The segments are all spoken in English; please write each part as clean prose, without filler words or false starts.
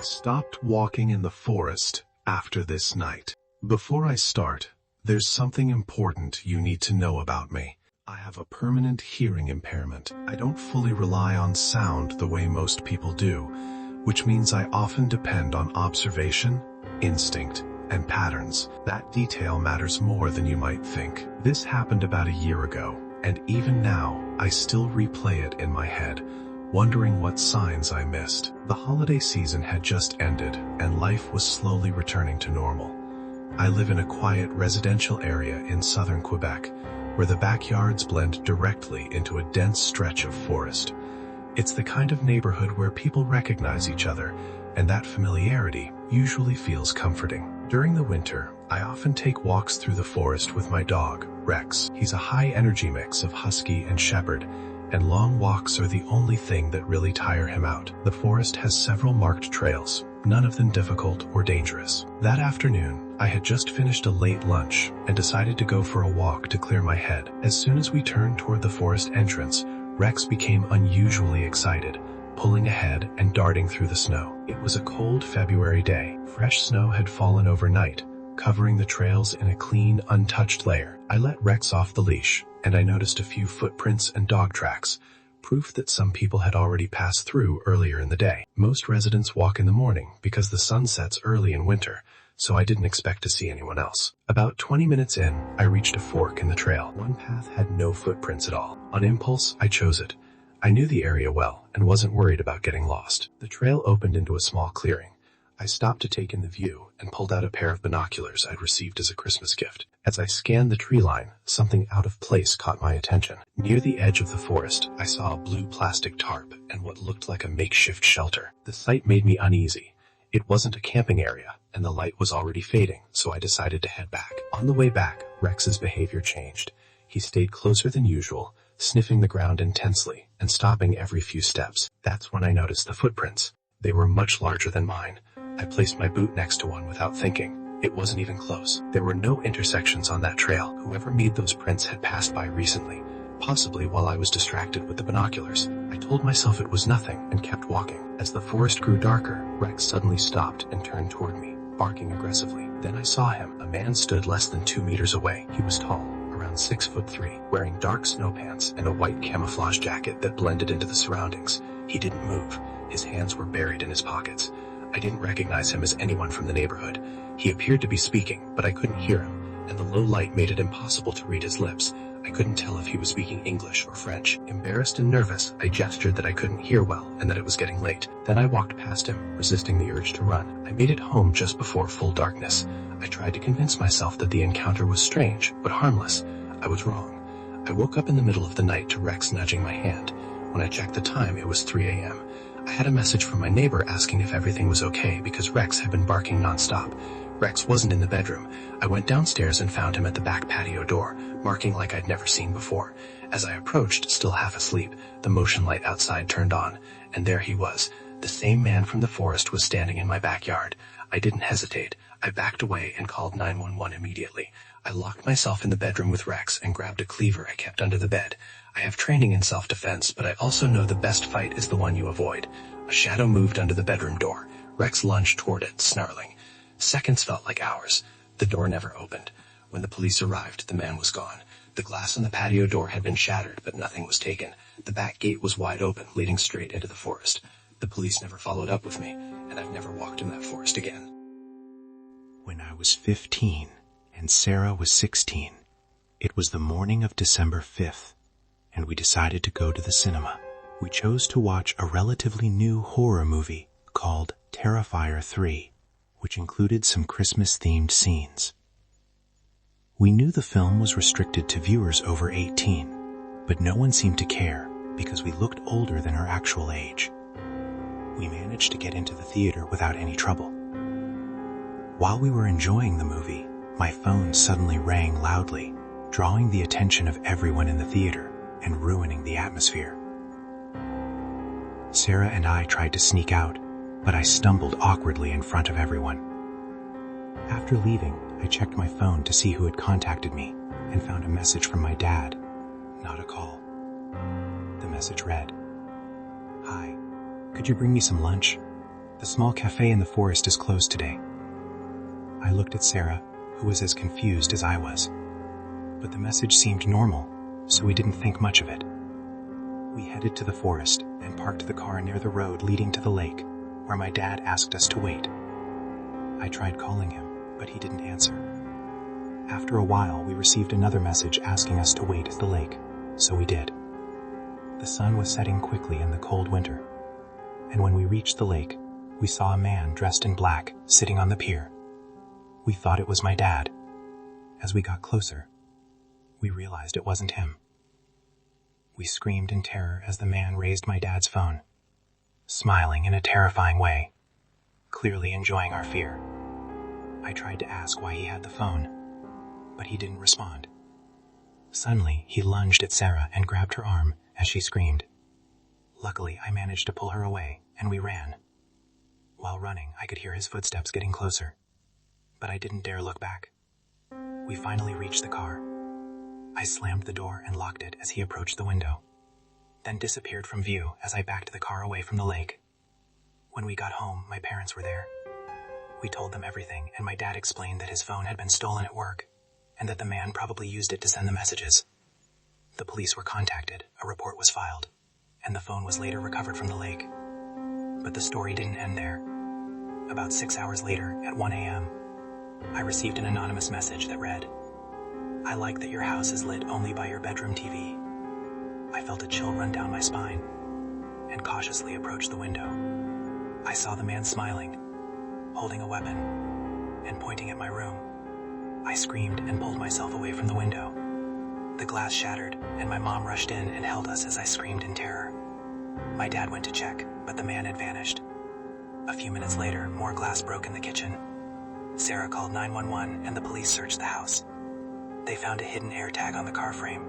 stopped walking in the forest after this night. Before I start, there's something important you need to know about me. I have a permanent hearing impairment. I don't fully rely on sound the way most people do, which means I often depend on observation, instinct, and patterns. That detail matters more than you might think. This happened about a year ago, and even now, I still replay it in my head, wondering what signs I missed. The holiday season had just ended, and life was slowly returning to normal. I live in a quiet residential area in southern Quebec, where the backyards blend directly into a dense stretch of forest. It's the kind of neighborhood where people recognize each other, and that familiarity usually feels comforting. During the winter, I often take walks through the forest with my dog, Rex. He's a high-energy mix of husky and shepherd, and long walks are the only thing that really tire him out. The forest has several marked trails, none of them difficult or dangerous. That afternoon, I had just finished a late lunch and decided to go for a walk to clear my head. As soon as we turned toward the forest entrance, Rex became unusually excited, pulling ahead and darting through the snow. It was a cold February day. Fresh snow had fallen overnight, covering the trails in a clean, untouched layer. I let Rex off the leash, and I noticed a few footprints and dog tracks, proof that some people had already passed through earlier in the day. Most residents walk in the morning because the sun sets early in winter, so I didn't expect to see anyone else. About 20 minutes in, I reached a fork in the trail. One path had no footprints at all. On impulse, I chose it. I knew the area well and wasn't worried about getting lost. The trail opened into a small clearing. I stopped to take in the view and pulled out a pair of binoculars I'd received as a Christmas gift. As I scanned the tree line, something out of place caught my attention. Near the edge of the forest, I saw a blue plastic tarp and what looked like a makeshift shelter. The sight made me uneasy. It wasn't a camping area, and the light was already fading, so I decided to head back. On the way back, Rex's behavior changed. He stayed closer than usual, sniffing the ground intensely and stopping every few steps. That's when I noticed the footprints. They were much larger than mine. I placed my boot next to one without thinking. It wasn't even close. There were no intersections on that trail. Whoever made those prints had passed by recently, possibly while I was distracted with the binoculars. I told myself it was nothing and kept walking. As the forest grew darker, Rex suddenly stopped and turned toward me, barking aggressively. Then I saw him. A man stood less than 2 meters away. He was tall, around 6'3", wearing dark snow pants and a white camouflage jacket that blended into the surroundings. He didn't move. His hands were buried in his pockets. I didn't recognize him as anyone from the neighborhood. He appeared to be speaking, but I couldn't hear him, and the low light made it impossible to read his lips. I couldn't tell if he was speaking English or French. Embarrassed and nervous, I gestured that I couldn't hear well and that it was getting late. Then I walked past him, resisting the urge to run. I made it home just before full darkness. I tried to convince myself that the encounter was strange, but harmless. I was wrong. I woke up in the middle of the night to Rex nudging my hand. When I checked the time, it was 3 a.m. I had a message from my neighbor asking if everything was okay because Rex had been barking nonstop. Rex wasn't in the bedroom. I went downstairs and found him at the back patio door, barking like I'd never seen before. As I approached, still half asleep, the motion light outside turned on, and there he was. The same man from the forest was standing in my backyard. I didn't hesitate. I backed away and called 911 immediately. I locked myself in the bedroom with Rex and grabbed a cleaver I kept under the bed. I have training in self-defense, but I also know the best fight is the one you avoid. A shadow moved under the bedroom door. Rex lunged toward it, snarling. Seconds felt like hours. The door never opened. When the police arrived, the man was gone. The glass on the patio door had been shattered, but nothing was taken. The back gate was wide open, leading straight into the forest. The police never followed up with me, and I've never walked in that forest again. When I was 15 and Sarah was 16, it was the morning of December 5th, and we decided to go to the cinema. We chose to watch a relatively new horror movie called Terrifier 3, which included some Christmas-themed scenes. We knew the film was restricted to viewers over 18, but no one seemed to care because we looked older than our actual age. We managed to get into the theater without any trouble. While we were enjoying the movie, my phone suddenly rang loudly, drawing the attention of everyone in the theater and ruining the atmosphere. Sarah and I tried to sneak out, but I stumbled awkwardly in front of everyone. After leaving, I checked my phone to see who had contacted me and found a message from my dad, not a call. The message read, "Hi, could you bring me some lunch? The small cafe in the forest is closed today." I looked at Sarah, who was as confused as I was. But the message seemed normal, so we didn't think much of it. We headed to the forest and parked the car near the road leading to the lake, where my dad asked us to wait. I tried calling him, but he didn't answer. After a while, we received another message asking us to wait at the lake, so we did. The sun was setting quickly in the cold winter, and when we reached the lake, we saw a man dressed in black sitting on the pier. We thought it was my dad. As we got closer, we realized it wasn't him. We screamed in terror as the man raised my dad's phone, smiling in a terrifying way, clearly enjoying our fear. I tried to ask why he had the phone, but he didn't respond. Suddenly, he lunged at Sarah and grabbed her arm as she screamed. Luckily, I managed to pull her away, and we ran. While running, I could hear his footsteps getting closer, but I didn't dare look back. We finally reached the car. I slammed the door and locked it as he approached the window, then disappeared from view as I backed the car away from the lake. When we got home, my parents were there. We told them everything, and my dad explained that his phone had been stolen at work, and that the man probably used it to send the messages. The police were contacted, a report was filed, and the phone was later recovered from the lake. But the story didn't end there. About 6 hours later, at 1 a.m., I received an anonymous message that read, "I like that your house is lit only by your bedroom TV." I felt a chill run down my spine and cautiously approached the window. I saw the man smiling, holding a weapon, and pointing at my room. I screamed and pulled myself away from the window. The glass shattered, and my mom rushed in and held us as I screamed in terror. My dad went to check, but the man had vanished. A few minutes later, more glass broke in the kitchen. Sarah called 911 and the police searched the house. They found a hidden air tag on the car frame,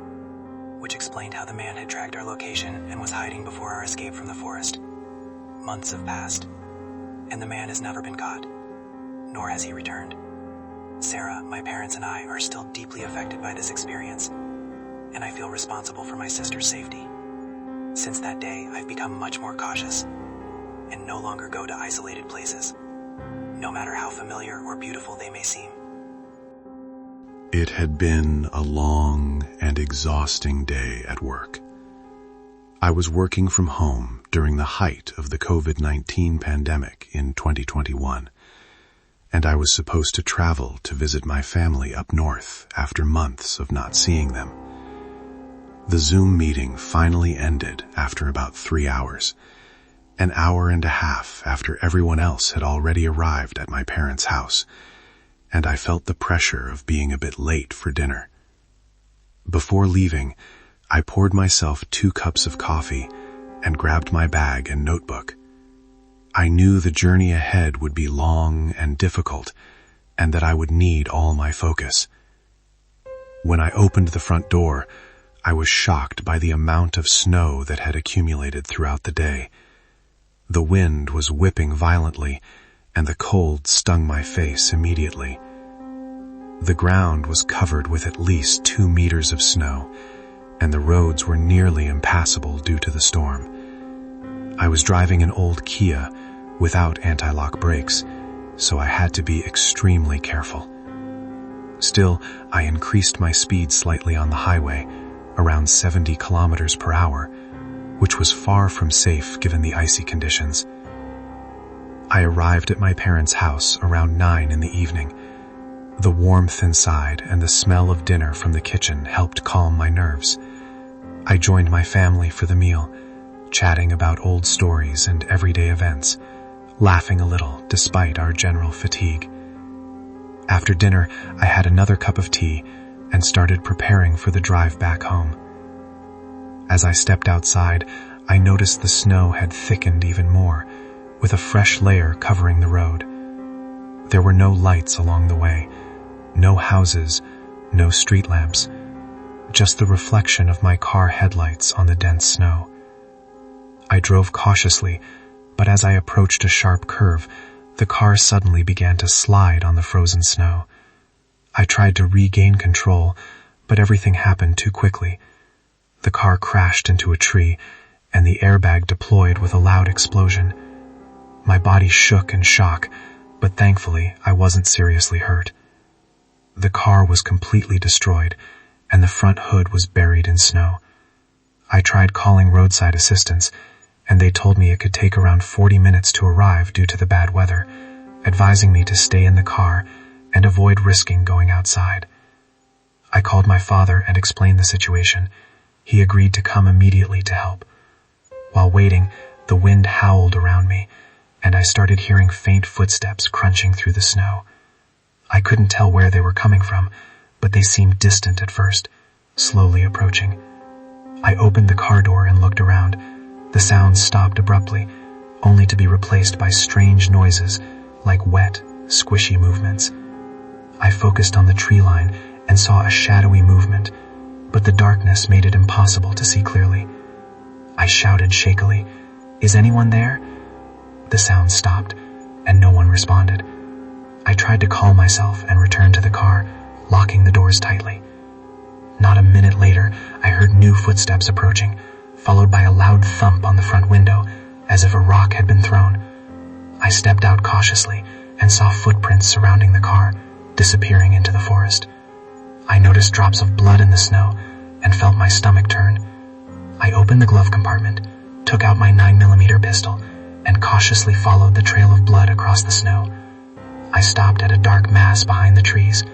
which explained how the man had tracked our location and was hiding before our escape from the forest. Months have passed, and the man has never been caught, nor has he returned. Sarah, my parents, and I are still deeply affected by this experience, and I feel responsible for my sister's safety. Since that day, I've become much more cautious and no longer go to isolated places, no matter how familiar or beautiful they may seem. It had been a long and exhausting day at work. I was working from home during the height of the COVID-19 pandemic in 2021, and I was supposed to travel to visit my family up north after months of not seeing them. The Zoom meeting finally ended after about 3 hours, an hour and a half after everyone else had already arrived at my parents' house, and I felt the pressure of being a bit late for dinner. Before leaving, I poured myself 2 cups of coffee and grabbed my bag and notebook. I knew the journey ahead would be long and difficult, and that I would need all my focus. When I opened the front door, I was shocked by the amount of snow that had accumulated throughout the day. The wind was whipping violently, and the cold stung my face immediately. The ground was covered with at least 2 meters of snow, and the roads were nearly impassable due to the storm. I was driving an old Kia without anti-lock brakes, so I had to be extremely careful. Still, I increased my speed slightly on the highway, around 70 kilometers per hour, which was far from safe given the icy conditions. I arrived at my parents' house around 9 in the evening. The warmth inside and the smell of dinner from the kitchen helped calm my nerves. I joined my family for the meal, chatting about old stories and everyday events, laughing a little despite our general fatigue. After dinner, I had another cup of tea and started preparing for the drive back home. As I stepped outside, I noticed the snow had thickened even more, with a fresh layer covering the road. There were no lights along the way, no houses, no street lamps, just the reflection of my car headlights on the dense snow. I drove cautiously, but as I approached a sharp curve, the car suddenly began to slide on the frozen snow. I tried to regain control, but everything happened too quickly. The car crashed into a tree, and the airbag deployed with a loud explosion. My body shook in shock, but thankfully I wasn't seriously hurt. The car was completely destroyed, and the front hood was buried in snow. I tried calling roadside assistance, and they told me it could take around 40 minutes to arrive due to the bad weather, advising me to stay in the car and avoid risking going outside. I called my father and explained the situation. He agreed to come immediately to help. While waiting, the wind howled around me, and I started hearing faint footsteps crunching through the snow. I couldn't tell where they were coming from, but they seemed distant at first, slowly approaching. I opened the car door and looked around. The sounds stopped abruptly, only to be replaced by strange noises, like wet, squishy movements. I focused on the tree line and saw a shadowy movement, but the darkness made it impossible to see clearly. I shouted shakily, "Is anyone there?" The sound stopped, and no one responded. I tried to calm myself and returned to the car, locking the doors tightly. Not a minute later, I heard new footsteps approaching, followed by a loud thump on the front window, as if a rock had been thrown. I stepped out cautiously and saw footprints surrounding the car, disappearing into the forest. I noticed drops of blood in the snow and felt my stomach turn. I opened the glove compartment, took out my 9mm pistol, and cautiously followed the trail of blood across the snow. I stopped at a dark mass behind the trees.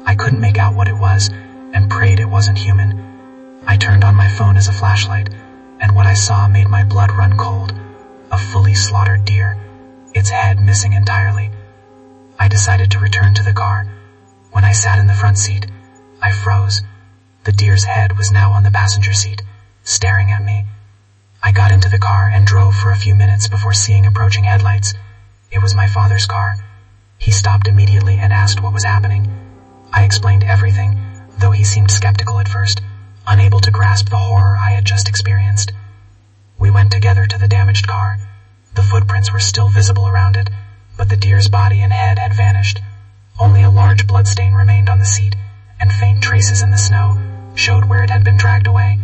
I couldn't make out what it was, and prayed it wasn't human. I turned on my phone as a flashlight, and what I saw made my blood run cold. A fully slaughtered deer, its head missing entirely. I decided to return to the car. When I sat in the front seat, I froze. The deer's head was now on the passenger seat, staring at me. I got into the car and drove for a few minutes before seeing approaching headlights. It was my father's car. He stopped immediately and asked what was happening. I explained everything, though he seemed skeptical at first, unable to grasp the horror I had just experienced. We went together to the damaged car. The footprints were still visible around it, but the deer's body and head had vanished. Only a large bloodstain remained on the seat, and faint traces in the snow showed where it had been dragged away.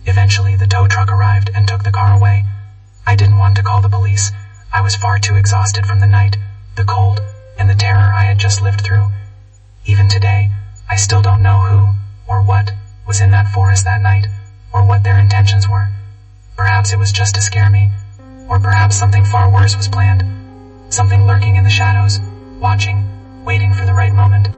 Eventually, the tow truck arrived and took the car away. I didn't want to call the police. I was far too exhausted from the night, the cold, and the terror I had just lived through. Even today, I still don't know who or what was in that forest that night, or what their intentions were. Perhaps it was just to scare me, or perhaps something far worse was planned. Something lurking in the shadows, watching, waiting for the right moment.